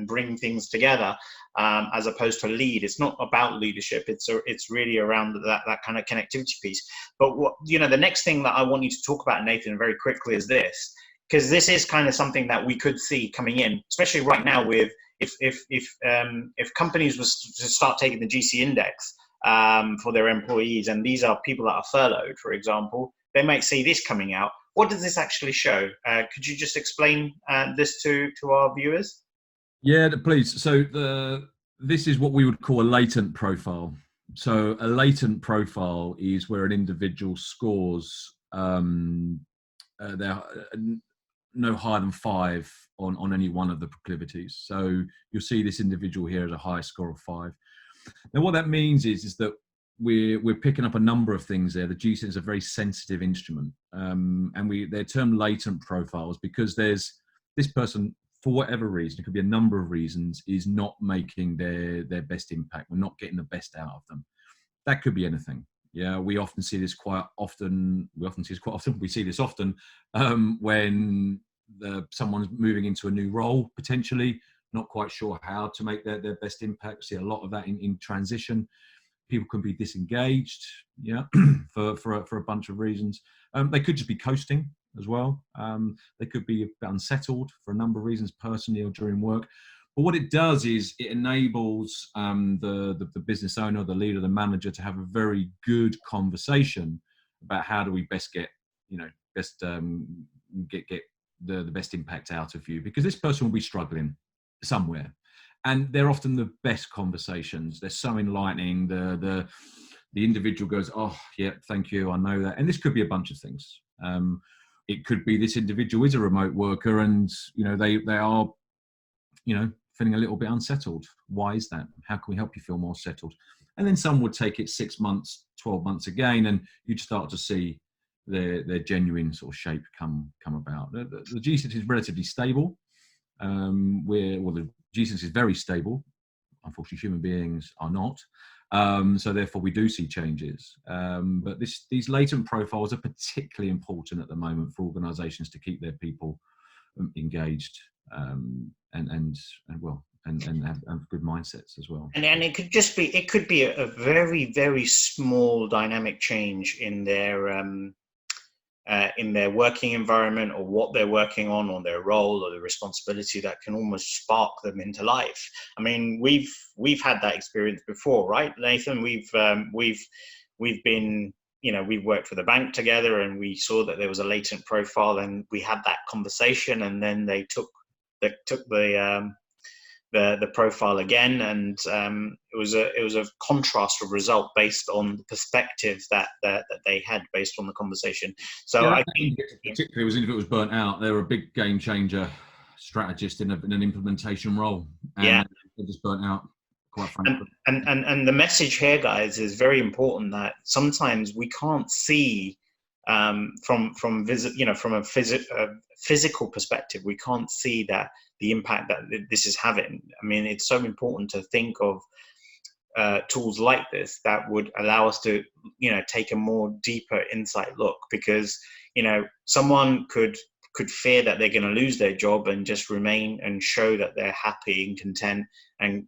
bring things together, as opposed to lead. It's not about leadership. It's really around that kind of connectivity piece. But the next thing that I want you to talk about, Nathan, very quickly is this, because this is kind of something that we could see coming in, especially right now with. If companies was to start taking the GC index, for their employees, and these are people that are furloughed, for example, they might see this coming out. What does this actually show? Could you just explain this to our viewers? Yeah, please. So this is what we would call a latent profile. So a latent profile is where an individual scores they're no higher than 5 on any one of the proclivities. So you'll see this individual here has a high score of 5. Now, what that means is that we're picking up a number of things there. The GSIN is a very sensitive instrument, and they're termed latent profiles because there's this person, for whatever reason, it could be a number of reasons, is not making their best impact. We're not getting the best out of them. That could be anything. Yeah, we often see this quite often. We see this often when someone's moving into a new role, potentially not quite sure how to make their best impact. We see a lot of that in transition. People can be disengaged, yeah, for a bunch of reasons. They could just be coasting as well. They could be a bit unsettled for a number of reasons, personally or during work. But what it does is it enables the business owner, the leader, the manager to have a very good conversation about how do we best get the best impact out of you, because this person will be struggling somewhere, and they're often the best conversations. They're so enlightening. The individual goes, oh yeah, thank you, I know that. And this could be a bunch of things. It could be this individual is a remote worker, and they are feeling a little bit unsettled. Why is that? How can we help you feel more settled? And then some would take it 6 months, 12 months again, and you'd start to see their genuine sort of shape come about. The GSIN is relatively stable. The GSIN is very stable. Unfortunately, human beings are not. So therefore, we do see changes. But these latent profiles are particularly important at the moment for organisations to keep their people engaged and have good mindsets as well. And it could be a very, very small dynamic change in their working environment, or what they're working on, or their role or the responsibility, that can almost spark them into life. I mean, we've had that experience before, right, Nathan? We've been, we've worked for the bank together, and we saw that there was a latent profile, and we had that conversation, and then they took the profile again, and it was a contrast of result based on the perspective that they had based on the conversation. So yeah, I think particularly if it was burnt out, they were a big game changer strategist in an implementation role, and yeah, they just burnt out. Quite frankly. And the message here, guys, is very important, that sometimes we can't see from a physical perspective, we can't see that the impact that this is having. I mean, it's so important to think of tools like this that would allow us to, take a more deeper insight look, because, someone could fear that they're going to lose their job and just remain and show that they're happy and content and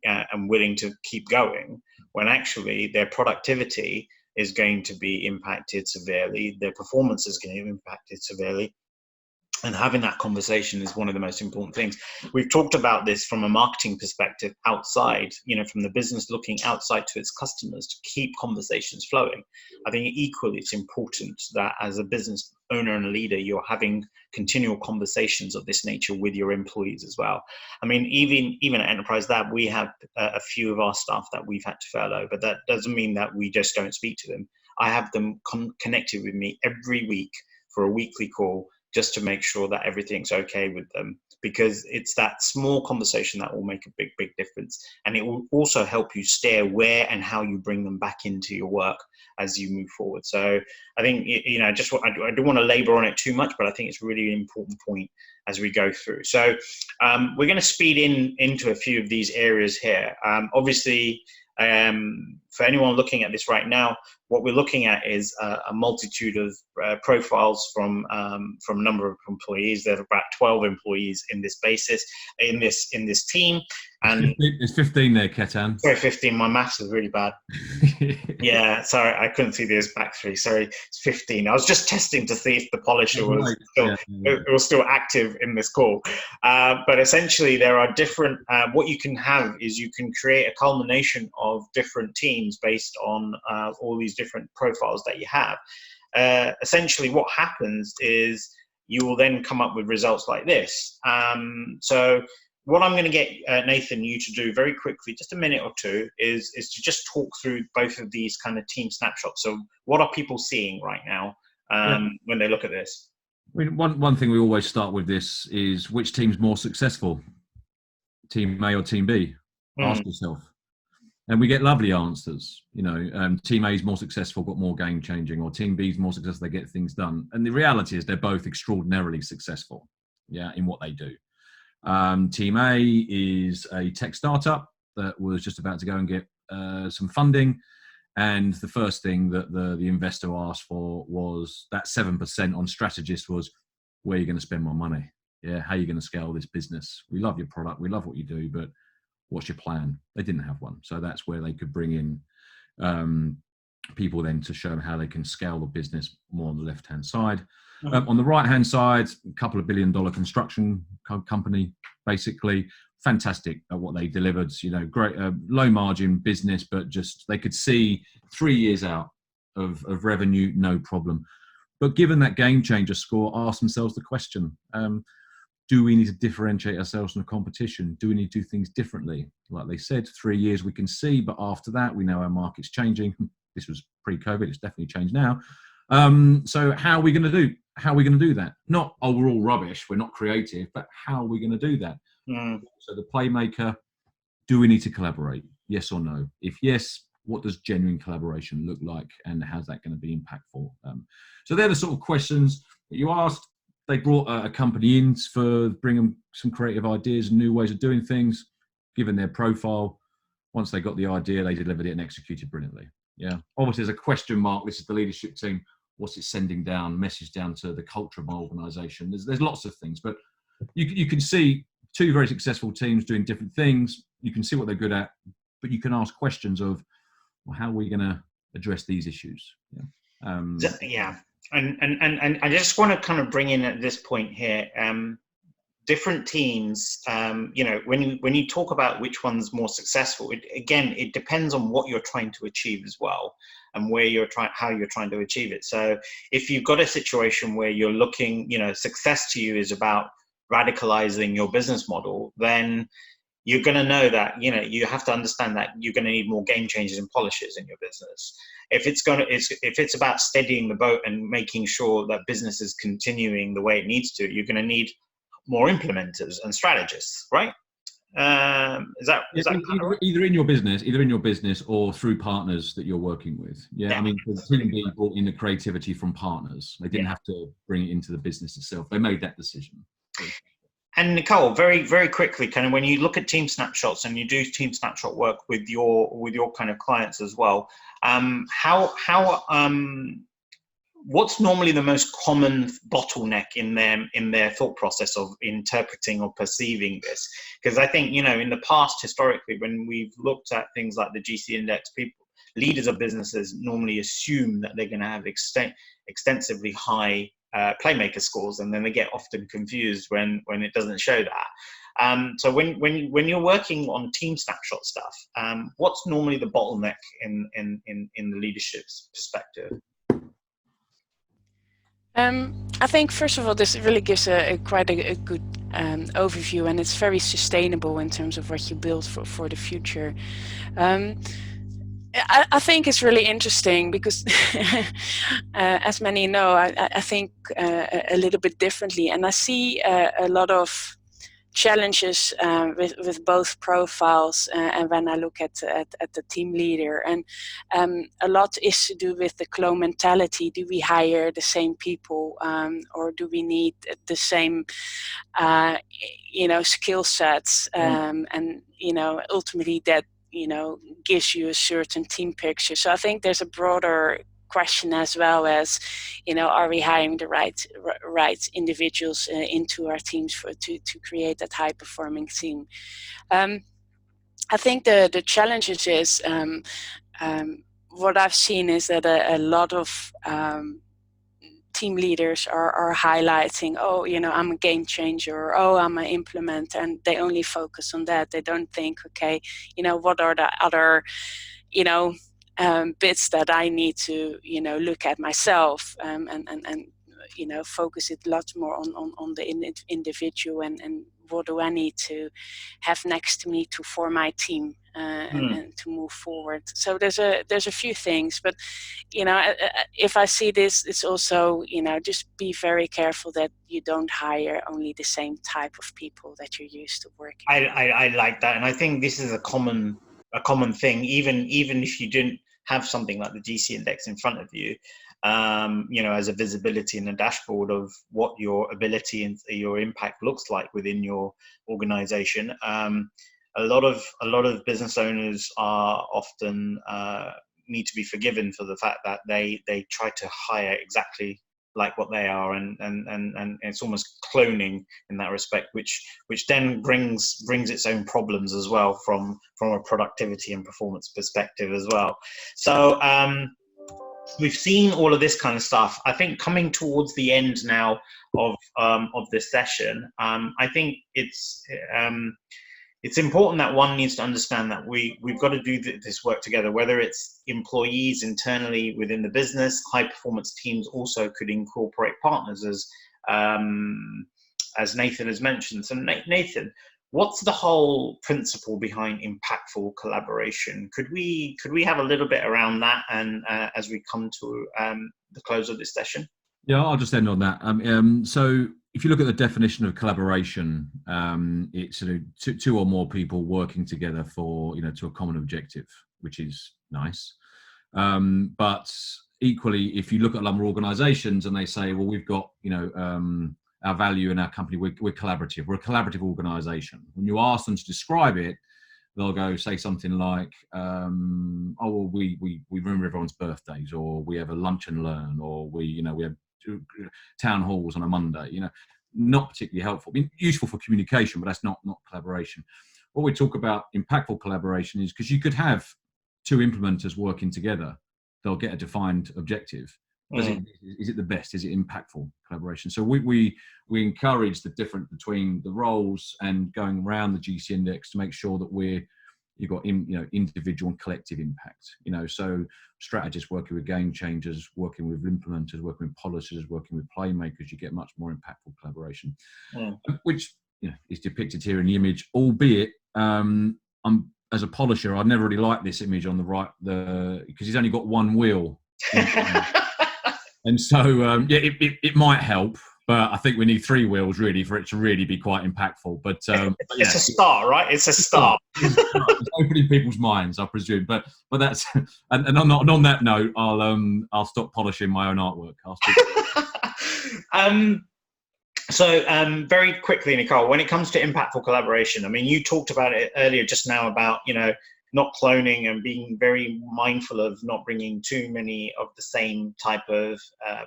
willing to keep going, when actually their productivity is going to be impacted severely, their performance is going to be impacted severely. And having that conversation is one of the most important things. We've talked about this from a marketing perspective outside, from the business looking outside to its customers to keep conversations flowing. I think equally it's important that as a business owner and a leader, you're having continual conversations of this nature with your employees as well. I mean, even at Enterprise Lab, we have a few of our staff that we've had to furlough, but that doesn't mean that we just don't speak to them. I have them connected with me every week for a weekly call, just to make sure that everything's okay with them, because it's that small conversation that will make a big, big difference. And it will also help you steer where and how you bring them back into your work as you move forward. So I think, I don't want to labor on it too much, but I think it's really an important point as we go through. So we're going to speed into a few of these areas here. Obviously, for anyone looking at this right now, what we're looking at is a multitude of profiles from a number of employees. There are about 12 employees in this team, and it's 15 there, Ketan. Sorry, 15. My maths is really bad. Yeah, sorry, I couldn't see those back three. Sorry, it's 15. I was just testing to see if the polisher was still active in this call. But essentially, there are different. What you can have is you can create a culmination of different teams teams based on all these different profiles that you have. Essentially what happens is you will then come up with results like this. So what I'm going to get Nathan, you to do very quickly, just a minute or two, is to just talk through both of these kind of team snapshots. So what are people seeing right now when they look at this? I mean, one thing we always start with this is which team's more successful, Team A or Team B? Ask yourself. And we get lovely answers. You know, Team A is more successful, got more game changing, or Team B is more successful, they get things done. And the reality is they're both extraordinarily successful, in what they do. Team A is a tech startup that was just about to go and get some funding. And the first thing that the investor asked for was that 7% on strategist was, where are you going to spend my money? Yeah, how are you going to scale this business? We love your product, we love what you do, but what's your plan? They didn't have one. So that's where they could bring in people then to show them how they can scale the business more on the left-hand side. On the right-hand side, a couple of $1 billion construction company, basically. Fantastic at what they delivered, great, low margin business, but just they could see 3 years out of revenue, no problem. But given that game changer score, ask themselves the question, do we need to differentiate ourselves from the competition? Do we need to do things differently? Like they said, 3 years we can see, but after that, we know our market's changing. This was pre-COVID, it's definitely changed now. So how are we going to do? How are we going to do that? Not, oh, we're all rubbish, we're not creative, but how are we going to do that? So the playmaker, do we need to collaborate? Yes or no? If yes, what does genuine collaboration look like, and how's that going to be impactful? So they're the sort of questions that you asked. They brought a company in for bringing some creative ideas and new ways of doing things, given their profile. Once they got the idea, they delivered it and executed brilliantly. Yeah. Obviously, there's a question mark. This is the leadership team. What's it sending down? Message down to the culture of my organisation. There's lots of things, but you can see two very successful teams doing different things. You can see what they're good at, but you can ask questions of, well, how are we going to address these issues? Yeah. And I just want to kind of bring in at this point here, different teams, when you talk about which one's more successful, it depends on what you're trying to achieve as well, and how you're trying to achieve it. So if you've got a situation where you're looking, success to you is about radicalizing your business model, then you're going to know that, you have to understand that you're going to need more game changers and polishers in your business. If it's about steadying the boat and making sure that business is continuing the way it needs to, you're going to need more implementers and strategists, right? Is that either in your business or through partners that you're working with? Yeah. I mean, Team B brought in the creativity from partners. They didn't have to bring it into the business itself. They made that decision. And Nicole, very, very quickly, kind of when you look at team snapshots and you do team snapshot work with your kind of clients as well, what's normally the most common bottleneck in their thought process of interpreting or perceiving this? Because I think, in the past, historically, when we've looked at things like the GC index, leaders of businesses normally assume that they're going to have extensively high playmaker scores, and then they get often confused when it doesn't show that. So when you're working on team snapshot stuff, what's normally the bottleneck in the leadership's perspective? I think, first of all, this really gives quite a good overview, and it's very sustainable in terms of what you build for the future. I think it's really interesting because, as many know, I think a little bit differently, and I see a lot of challenges with both profiles, and when I look at the team leader, and a lot is to do with the clone mentality. Do we hire the same people, or do we need the same skill sets, and ultimately that gives you a certain team picture. So I think there's a broader question as well as, are we hiring the right individuals into our teams to create that high performing team? I think the challenges is what I've seen is that a lot of team leaders are highlighting, I'm a game changer, or I'm an implementer, and they only focus on that. They don't think, okay, what are the other bits that I need to, look at myself, and focus it a lot more on the individual, and what do I need to have next to me for my team, and to move forward. So there's a few things, but if I see this, it's also, just be very careful that you don't hire only the same type of people that you're used to working with. I like that, and I think this is a common thing. Even if you didn't have something like the GC index in front of you, as a visibility in a dashboard of what your ability and your impact looks like within your organization. A lot of business owners are often need to be forgiven for the fact that they try to hire exactly like what they are, and it's almost cloning in that respect, which then brings its own problems as well from a productivity and performance perspective as well. So we've seen all of this kind of stuff. I think coming towards the end now of this session, I think it's important that one needs to understand that we've got to do this work together, whether it's employees internally within the business. High performance teams also could incorporate partners, as Nathan has mentioned. So Nathan, what's the whole principle behind impactful collaboration? Could we have a little bit around that, and as we come to the close of this session? Yeah, I'll just end on that. So if you look at the definition of collaboration, it's two or more people working together for, to a common objective, which is nice. But equally, if you look at lumber organizations and they say, well, we've got, our value in our company, we're collaborative. We're a collaborative organization. When you ask them to describe it, they'll say something like, oh, well, we remember everyone's birthdays, or we have a lunch and learn, or we have town halls on a Monday. Not particularly helpful. I mean, useful for communication, but that's not collaboration. What we talk about impactful collaboration is because you could have two implementers working together. They'll get a defined objective. Is it the best? Is it impactful collaboration? So we encourage the difference between the roles and going around the GC index to make sure that you've got individual and collective impact. So strategists working with game changers, working with implementers, working with policers, working with playmakers, you get much more impactful collaboration, which is depicted here in the image. Albeit, as a polisher, I'd never really liked this image on the right, because he's only got one wheel. And so, it might help, but I think we need three wheels really for it to really be quite impactful. But it's a start, right? It's a start. It's opening people's minds, I presume. But that's and on that note, I'll stop polishing my own artwork. So very quickly, Nicole, when it comes to impactful collaboration, I mean, you talked about it earlier just now about not cloning and being very mindful of not bringing too many of the same type of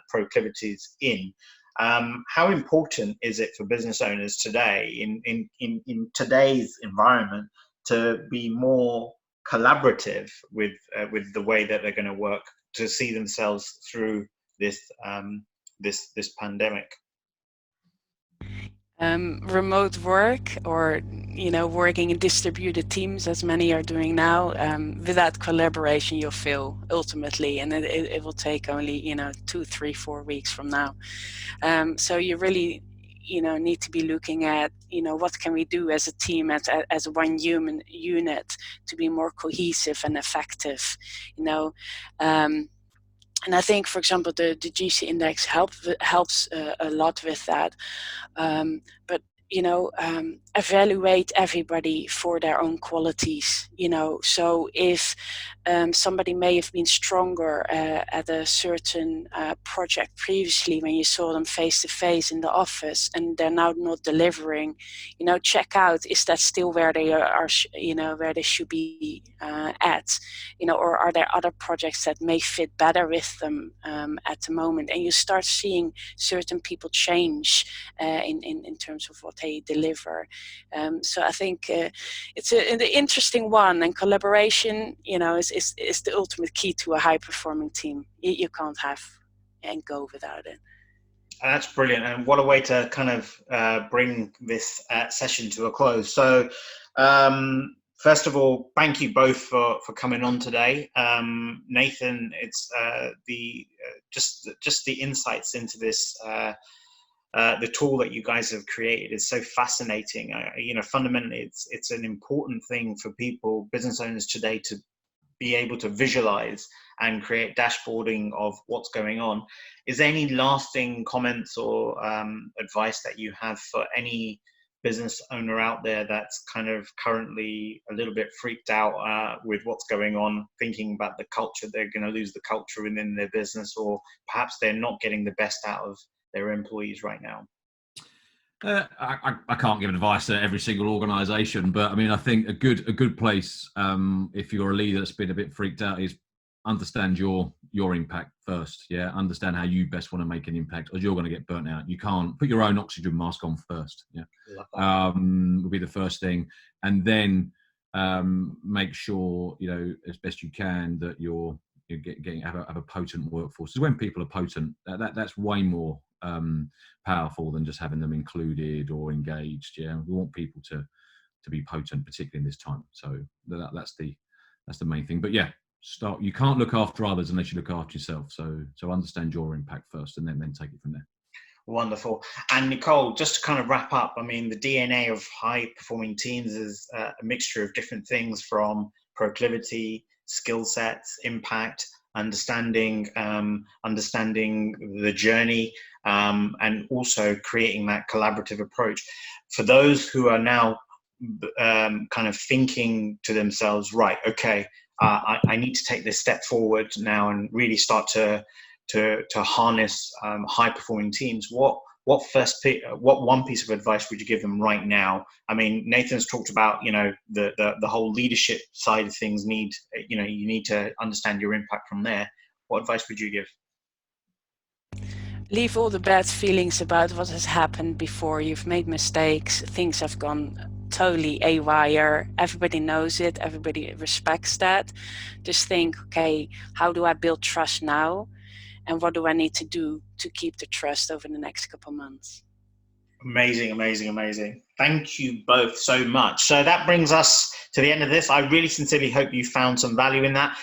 proclivities in. How important is it for business owners today in today's environment to be more collaborative with the way that they're going to work to see themselves through this pandemic? Remote work, or working in distributed teams, as many are doing now, without collaboration you'll fail ultimately, and it will take only 2, 3, 4 weeks from now. So you really need to be looking at what can we do as a team, as one human unit, to be more cohesive and effective. And I think, for example, the GC index helps a lot with that. But evaluate everybody for their own qualities. So if somebody may have been stronger at a certain project previously when you saw them face to face in the office, and they're now not delivering, check out, is that still where they are, where they should be at, or are there other projects that may fit better with them at the moment? And you start seeing certain people change in terms of what they deliver. So I think it's an interesting one, and collaboration, is the ultimate key to a high performing team. You can't have and go without it. That's brilliant, and what a way to kind of bring this session to a close. So First of all, thank you both for coming on today. Nathan, it's just the insights into this, the tool that you guys have created is so fascinating. Fundamentally, it's an important thing for people, business owners today, to be able to visualize and create dashboarding of what's going on. Is there any lasting comments or advice that you have for any business owner out there that's kind of currently a little bit freaked out with what's going on, thinking about the culture, they're going to lose the culture within their business, or perhaps they're not getting the best out of their employees right now? I can't give advice to every single organisation, but I mean, I think a good place, if you're a leader that's been a bit freaked out, is understand your impact first. Yeah, understand how you best want to make an impact, or you're going to get burnt out. You can't put your own oxygen mask on first. Yeah, will be the first thing, and then make sure, you know, as best you can, that you're getting have a potent workforce. So when people are potent, that's way more powerful than just having them included or engaged. Yeah, we want people to be potent, particularly in this time. So that's the main thing. But yeah, you can't look after others unless you look after yourself. So understand your impact first, and then take it from there. Wonderful. And Nicole, just to kind of wrap up, I mean, the DNA of high performing teams is a mixture of different things, from proclivity, skill sets, impact, understanding the journey, and also creating that collaborative approach. For those who are now kind of thinking to themselves, right, okay, I need to take this step forward now and really start to harness high performing teams, what one piece of advice would you give them right now? I mean, Nathan's talked about, you know, the whole leadership side of things. You need to understand your impact from there. What advice would you give? Leave all the bad feelings about what has happened before. You've made mistakes, things have gone totally haywire, everybody knows it, everybody respects that. Just think, okay, how do I build trust now? And what do I need to do to keep the trust over the next couple of months? Amazing, amazing, amazing. Thank you both so much. So that brings us to the end of this. I really sincerely hope you found some value in that.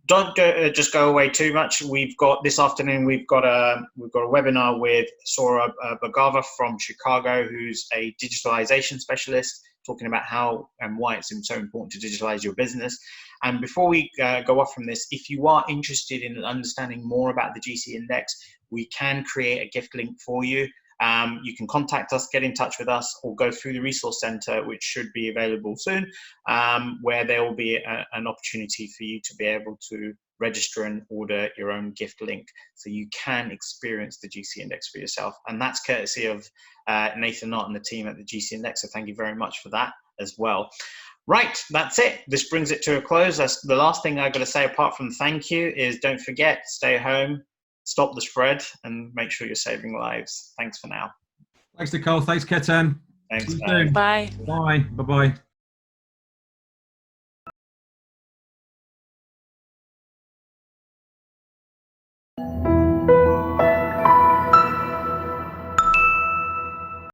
Don't just go away too much. We've got this afternoon, we've got a webinar with Sora Bagava from Chicago, who's a digitalization specialist, talking about how and why it's so important to digitalize your business. And before we go off from this, if you are interested in understanding more about the GC Index, we can create a gift link for you. You can contact us, get in touch with us, or go through the resource center, which should be available soon, where there will be an opportunity for you to be able to register and order your own gift link, so you can experience the GC Index for yourself. And that's courtesy of Nathan Knott and the team at the GC Index. So thank you very much for that as well. Right, that's it. This brings it to a close. That's the last thing I've got to say, apart from thank you, is don't forget, stay home, stop the spread, and make sure you're saving lives. Thanks for now. Thanks, Nicole. Thanks, Ketan. Thanks. Bye. Bye. Bye-bye.